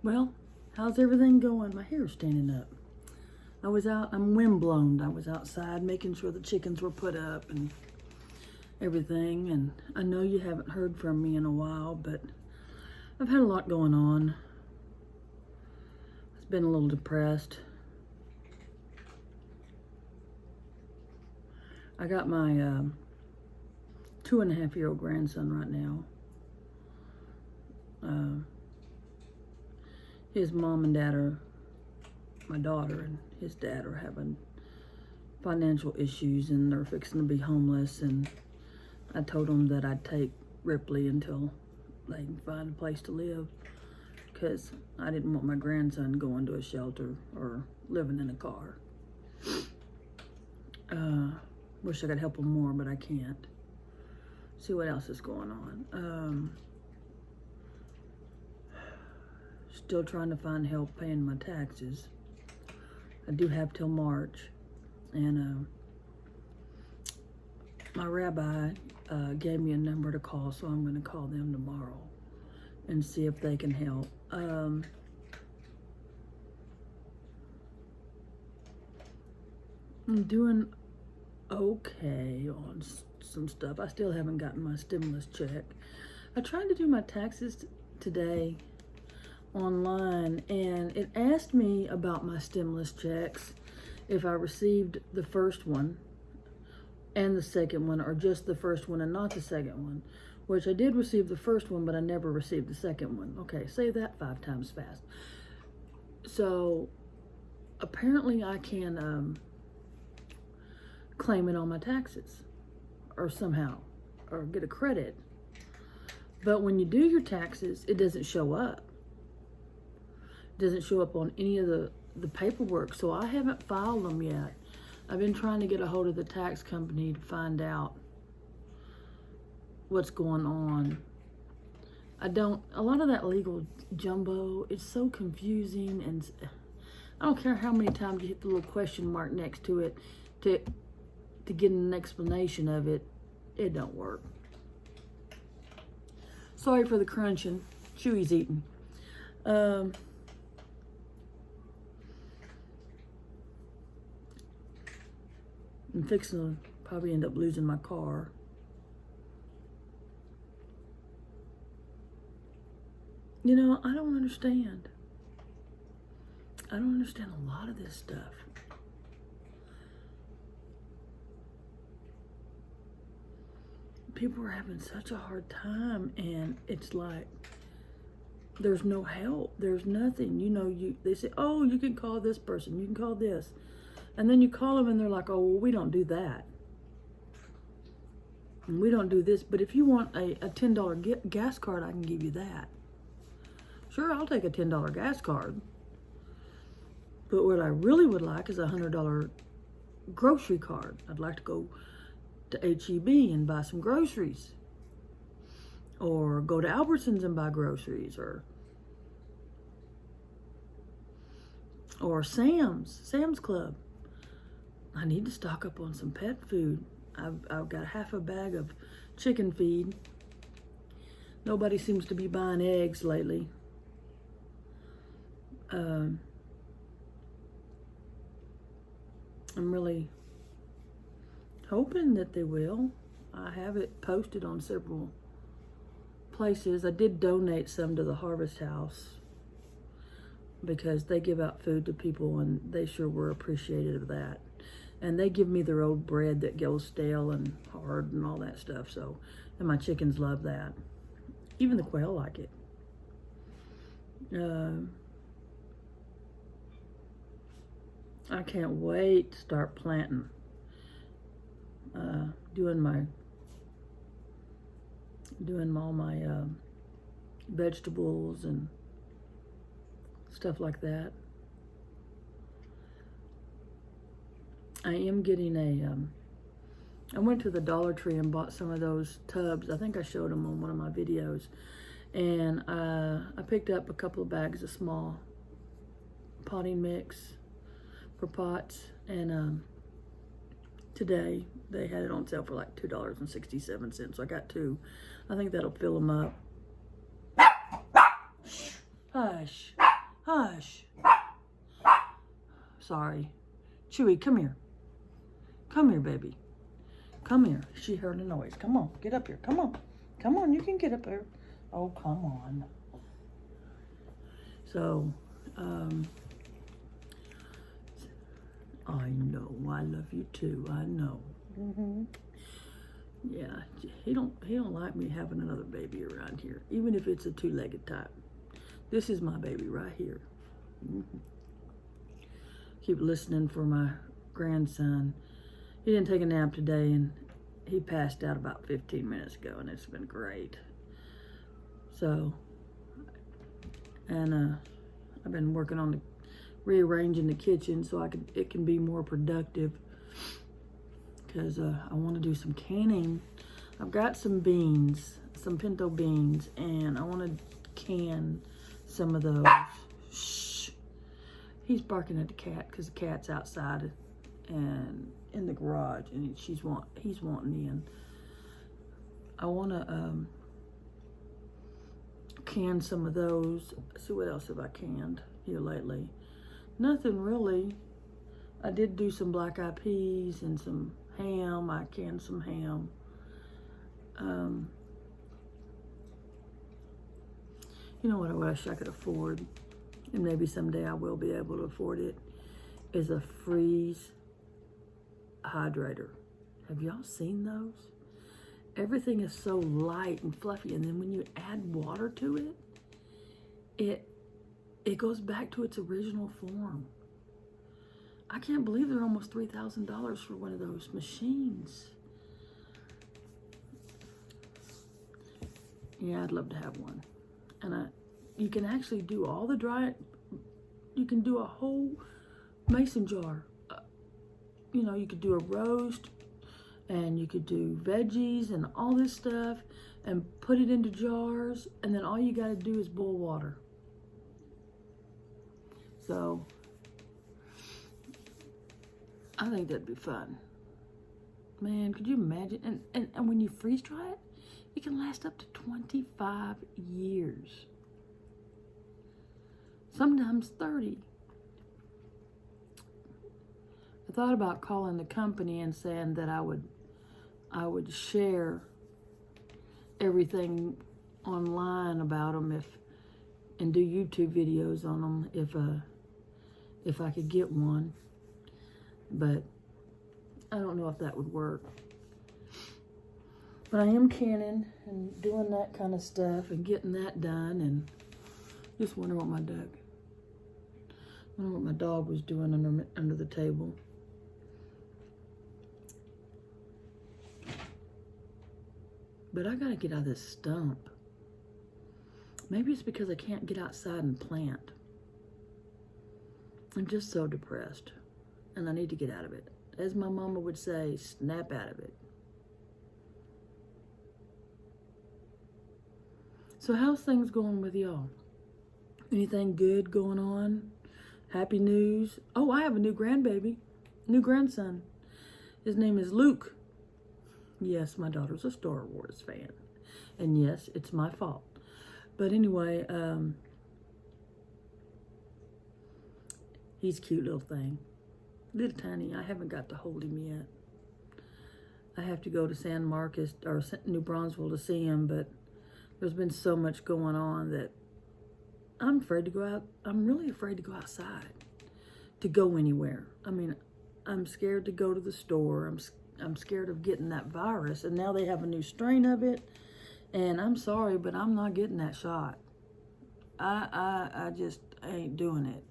Well, how's everything going? My hair's standing up. I'm windblown. I was outside making sure the chickens were put up and everything. And I know you haven't heard from me in a while, but I've had a lot going on. I've been a little depressed. I got my 2.5-year-old grandson right now. His mom and dad are, my daughter and his dad are having financial issues and they're fixing to be homeless, and I told them that I'd take Ripley until they can find a place to live, because I didn't want my grandson going to a shelter or living in a car. Wish I could help him more, but I can't. See what else is going on. Still trying to find help paying my taxes. I do have till March, and my rabbi gave me a number to call, so I'm going to call them tomorrow and see if they can help. I'm doing okay on some stuff. I still haven't gotten my stimulus check. I tried to do my taxes today online, and it asked me about my stimulus checks, if I received the first one and the second one, or just the first one and not the second one, which I did receive the first one, but I never received the second one. Okay, say that 5 times fast. So apparently I can claim it on my taxes or somehow, or get a credit. But when you do your taxes, it doesn't show up. It doesn't show up on any of the paperwork, so I haven't filed them yet. I've been trying to get a hold of the tax company to find out what's going on. A lot of that legal jumbo, it's so confusing, and I don't care how many times you hit the little question mark next to it to get an explanation of it, it don't work. Sorry for the crunching. Chewy's eating. I'm fixing to probably end up losing my car. You know, I don't understand. I don't understand a lot of this stuff. People are having such a hard time, and it's like there's no help. There's nothing. You know, they say, oh, you can call this person, you can call this. And then you call them and they're like, oh, well, we don't do that. And we don't do this. But if you want a $10 gas card, I can give you that. Sure, I'll take a $10 gas card. But what I really would like is a $100 grocery card. I'd like to go to H-E-B and buy some groceries. Or go to Albertsons and buy groceries. Or Sam's Club. I need to stock up on some pet food. I've got half a bag of chicken feed. Nobody seems to be buying eggs lately. I'm really hoping that they will. I have it posted on several places. I did donate some to the Harvest House because they give out food to people, and they sure were appreciative of that. And they give me their old bread that goes stale and hard and all that stuff. So, and my chickens love that. Even the quail like it. I can't wait to start planting. Doing all my vegetables and stuff like that. I am getting I went to the Dollar Tree and bought some of those tubs. I think I showed them on one of my videos. And I picked up a couple of bags of small potting mix for pots. And today they had it on sale for like $2.67. So I got 2. I think that'll fill them up. Hush. sorry. Chewy, come here. Come here, baby. Come here. She heard a noise. Come on, get up here. Come on. Come on, you can get up here. Oh, come on. So, I know. I love you too. I know. Yeah, he don't like me having another baby around here, even if it's a two-legged type. This is my baby right here. Keep listening for my grandson. He didn't take a nap today, and he passed out about 15 minutes ago, and it's been great. So, and I've been working on rearranging the kitchen so it can be more productive, because I want to do some canning. I've got some beans, some pinto beans, and I want to can some of those. Shh. He's barking at the cat because the cat's outside and in the garage, and he's wanting in. I want to can some of those. See what else have I canned here lately? Nothing really. I did do some black-eyed peas and some ham. I canned some ham. You know what I wish I could afford, and maybe someday I will be able to afford it, is a freeze hydrator. Have y'all seen those? Everything is so light and fluffy, and then when you add water to it, it goes back to its original form. I can't believe they're almost $3,000 for one of those machines. Yeah, I'd love to have one. And you can actually do all the you can do a whole mason jar. You know, you could do a roast, and you could do veggies and all this stuff, and put it into jars, and then all you got to do is boil water. So, I think that'd be fun. Man, could you imagine? And when you freeze dry it, it can last up to 25 years. Sometimes 30. I thought about calling the company and saying that I would share everything online about them and do YouTube videos on them if I could get one. But I don't know if that would work. But I am canning and doing that kind of stuff and getting that done, and just wonder what my dog was doing under the table. But I gotta get out of this stump. Maybe it's because I can't get outside and plant. I'm just so depressed, and I need to get out of it. As my mama would say, snap out of it. So how's things going with y'all? Anything good going on? Happy news? Oh, I have a new grandson. His name is Luke. Yes, my daughter's a Star Wars fan. And yes, it's my fault. But anyway, he's a cute little thing. Little tiny. I haven't got to hold him yet. I have to go to San Marcos or New Braunfels to see him, but there's been so much going on that I'm afraid to go out. I'm really afraid to go outside, to go anywhere. I mean, I'm scared to go to the store. I'm scared of getting that virus, and now they have a new strain of it, and I'm sorry, but I'm not getting that shot. I just ain't doing it.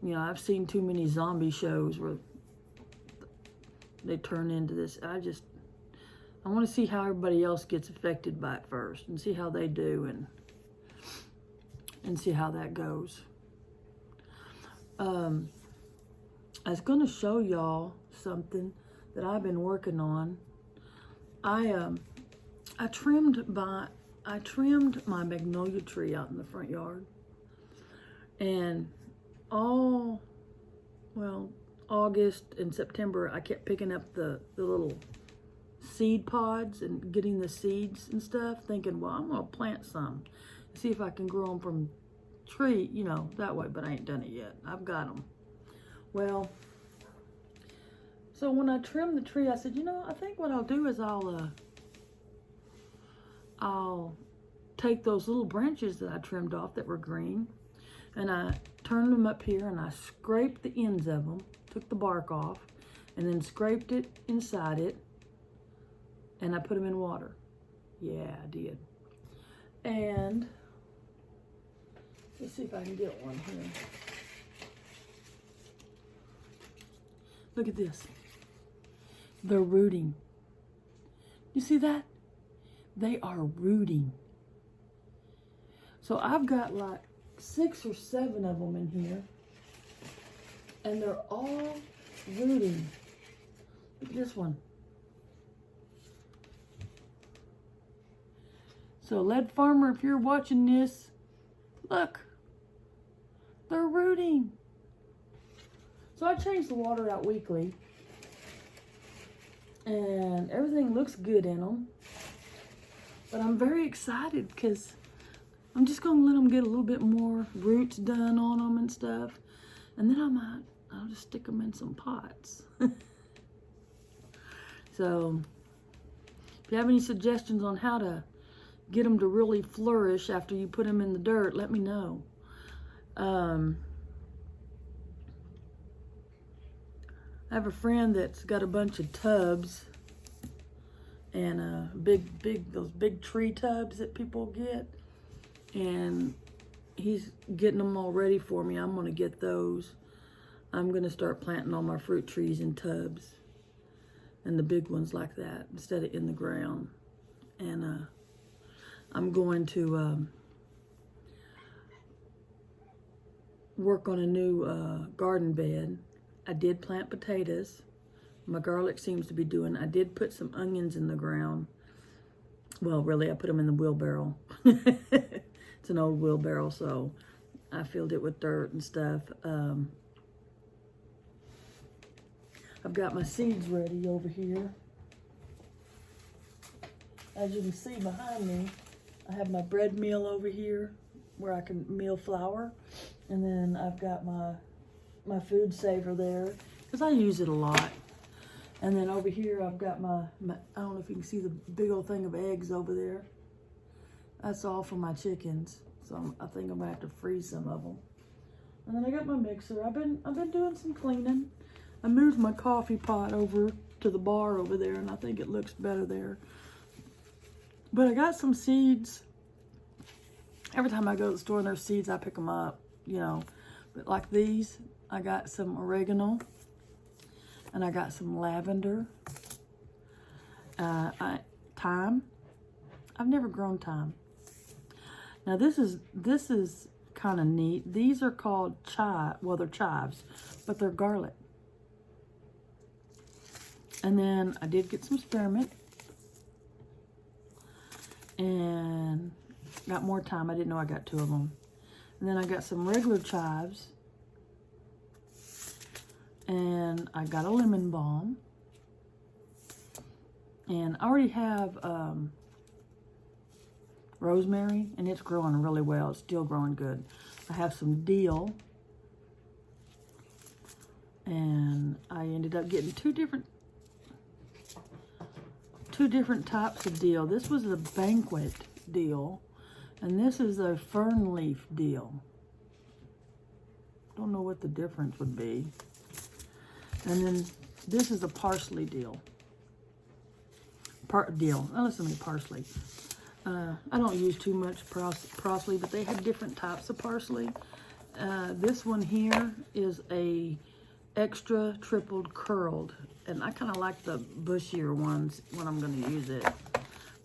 You know, I've seen too many zombie shows where they turn into this. I want to see how everybody else gets affected by it first, and see how they do, and see how that goes. I was going to show y'all something that I've been working on. I trimmed my magnolia tree out in the front yard, and August and September, I kept picking up the little seed pods and getting the seeds and stuff, thinking, well, I'm going to plant some, see if I can grow them from tree, that way, but I ain't done it yet. I've got them. Well, so when I trimmed the tree, I said, you know, I think what I'll do is I'll take those little branches that I trimmed off that were green, and I turned them up here, and I scraped the ends of them, took the bark off, and then scraped it inside it, and I put them in water. Yeah, I did. And let's see if I can get one here. Look at this. They're rooting. You see that? They are rooting. So I've got like 6 or 7 of them in here, and they're all rooting. Look at this one. So Lead Farmer, if you're watching this, look, they're rooting. So I change the water out weekly, and everything looks good in them. But I'm very excited because I'm just going to let them get a little bit more roots done on them and stuff. And then I'll just stick them in some pots. So if you have any suggestions on how to get them to really flourish after you put them in the dirt, let me know. I have a friend that's got a bunch of tubs, and those big tree tubs that people get, and he's getting them all ready for me. I'm gonna get those. I'm gonna start planting all my fruit trees in tubs, and the big ones like that, instead of in the ground. And I'm going to work on a new garden bed. I did plant potatoes. My garlic seems to be doing. I did put some onions in the ground. Well, really, I put them in the wheelbarrow. It's an old wheelbarrow, so I filled it with dirt and stuff. I've got my seeds ready over here. As you can see behind me, I have my bread mill over here where I can mill flour. And then I've got my food saver there because I use it a lot. And then over here I've got my I don't know if you can see the big old thing of eggs over there. That's all for my chickens. So I think I'm gonna have to freeze some of them. And then I got my mixer. I've been doing some cleaning. I moved my coffee pot over to the bar over there, and I think it looks better there. But I got some seeds. Every time I go to the store and there's seeds, I pick them up, you know. But like these, I got some oregano, and I got some lavender, thyme. I've never grown thyme. Now this is kind of neat. These are called well, they're chives, but they're garlic. And then I did get some spearmint, and got more thyme. I didn't know I got 2 of them. And then I got some regular chives, and I got a lemon balm, and I already have rosemary, and it's growing really well. It's still growing good. I have some dill, and I ended up getting two different types of dill. This was a banquet dill, and this is a fern leaf dill. Don't know what the difference would be. And then this is a parsley dill. Listen to me, parsley. I don't use too much parsley, but they have different types of parsley. This one here is a extra tripled curled, and I kind of like the bushier ones when I'm going to use it.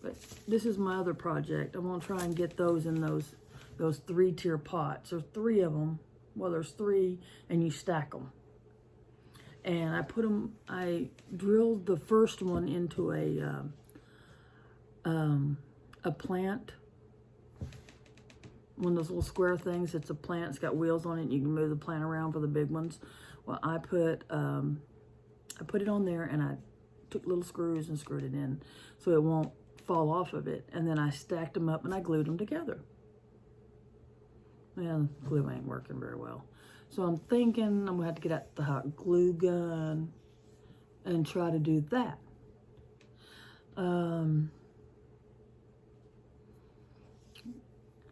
But this is my other project. I'm going to try and get those in those 3-tier pots. There's 3 of them. Well, there's 3, and you stack them. And I drilled the first one into a plant. One of those little square things. It's a plant. It's got wheels on it, and you can move the plant around for the big ones. Well, I put it on there, and I took little screws and screwed it in so it won't fall off of it. And then I stacked them up, and I glued them together. Well, glue ain't working very well. So I'm thinking I'm going to have to get out the hot glue gun and try to do that.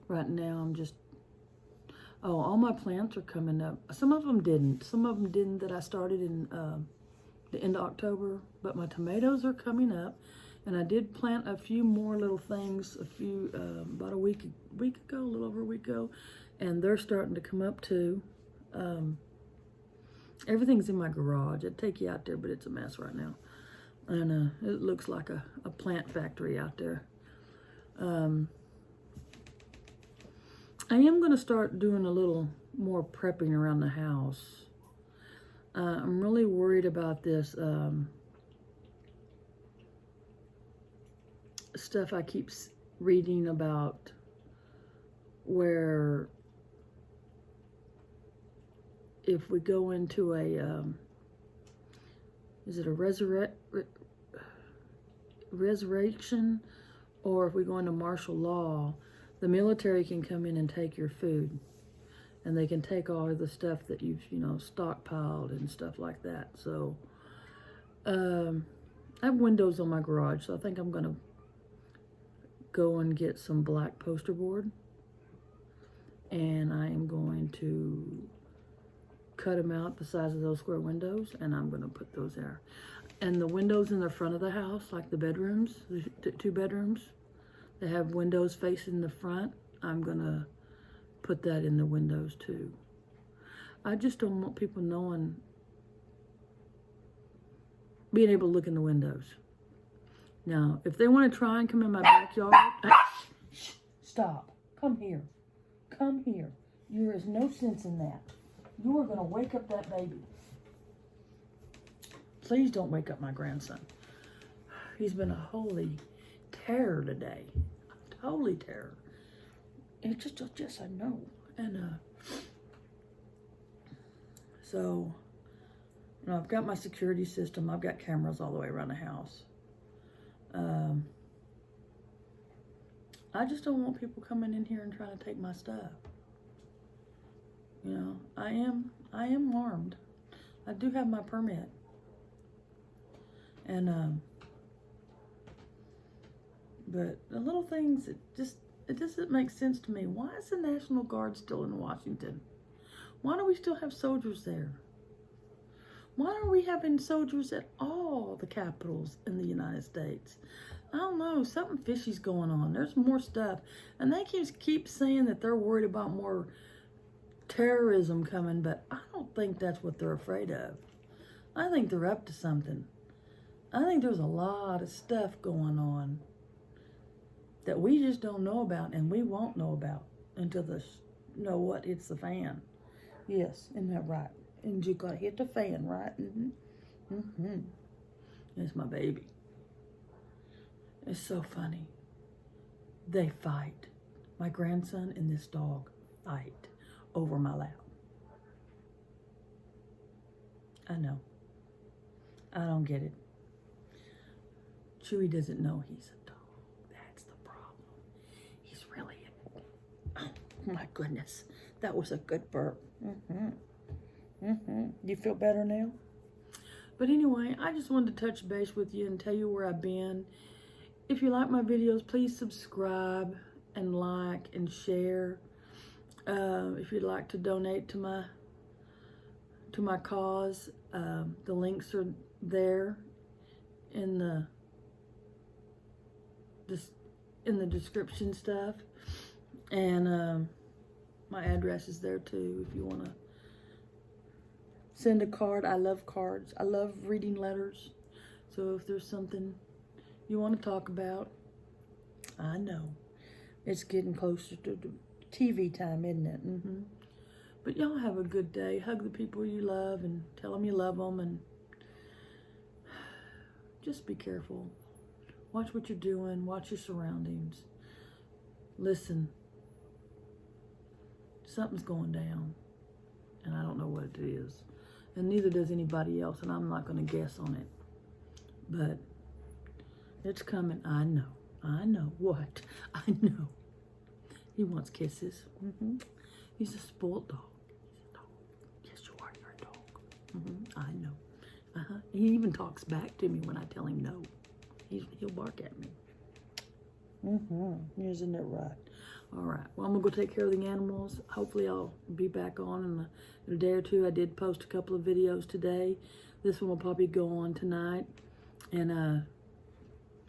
Right now I'm just, all my plants are coming up. Some of them didn't. Some of them didn't that I started in the end of October, but my tomatoes are coming up. And I did plant a few more little things about a week ago, a little over a week ago, and they're starting to come up too. Everything's in my garage. I'd take you out there, but it's a mess right now. And it looks like a plant factory out there. I am going to start doing a little more prepping around the house. I'm really worried about this stuff I keep reading about, where if we go into a is it a resurrection, or if we go into martial law, the military can come in and take your food, and they can take all of the stuff that you've stockpiled and stuff like that. So I have windows on my garage, so I think I'm gonna go and get some black poster board, and I am going to cut them out the size of those square windows, and I'm going to put those there. And the windows in the front of the house, like the bedrooms, the 2 bedrooms, they have windows facing the front. I'm going to put that in the windows too. I just don't want people being able to look in the windows. Now, if they want to try and come in my backyard, stop. Come here. Come here. There is no sense in that. You are going to wake up that baby. Please don't wake up my grandson. He's been a holy terror today. A holy terror. It's just I know. And so, I've got my security system. I've got cameras all the way around the house. I just don't want people coming in here and trying to take my stuff. I am armed. I do have my permit. And but the little things, it doesn't make sense to me. Why is the National Guard still in Washington? Why do we still have soldiers there? Why are we having soldiers at all the capitals in the United States? I don't know, something fishy's going on. There's more stuff. And they keep saying that they're worried about more terrorism coming, but I don't think that's what they're afraid of. I think they're up to something. I think there's a lot of stuff going on that we just don't know about, and we won't know about until hits the fan. Yes, isn't that right? And you gotta hit the fan, right? It's my baby. It's so funny. They fight. My grandson and this dog fight over my lap. I know. I don't get it. Chewy doesn't know he's a dog. That's the problem. He's really oh my goodness. That was a good burp. You feel better now? But anyway, I just wanted to touch base with you and tell you where I've been. If you like my videos, please subscribe and like and share. If you'd like to donate to my cause, the links are there in the description stuff, and my address is there too if you want to send a card. I love cards. I love reading letters. So if there's something you want to talk about, I know it's getting closer to TV time, isn't it? But y'all have a good day. Hug the people you love and tell them you love them, and just be careful. Watch what you're doing. Watch your surroundings. Listen. Something's going down, and I don't know what it is, and neither does anybody else, and I'm not going to guess on it, but it's coming. I know what. I know. He wants kisses. He's a spoiled dog. He's a dog. I know. He even talks back to me when I tell him no. He'll bark at me. Isn't it right? All right. Well, I'm going to go take care of the animals. Hopefully, I'll be back on in a day or two. I did post a couple of videos today. This one will probably go on tonight. And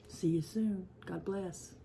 see you soon. God bless.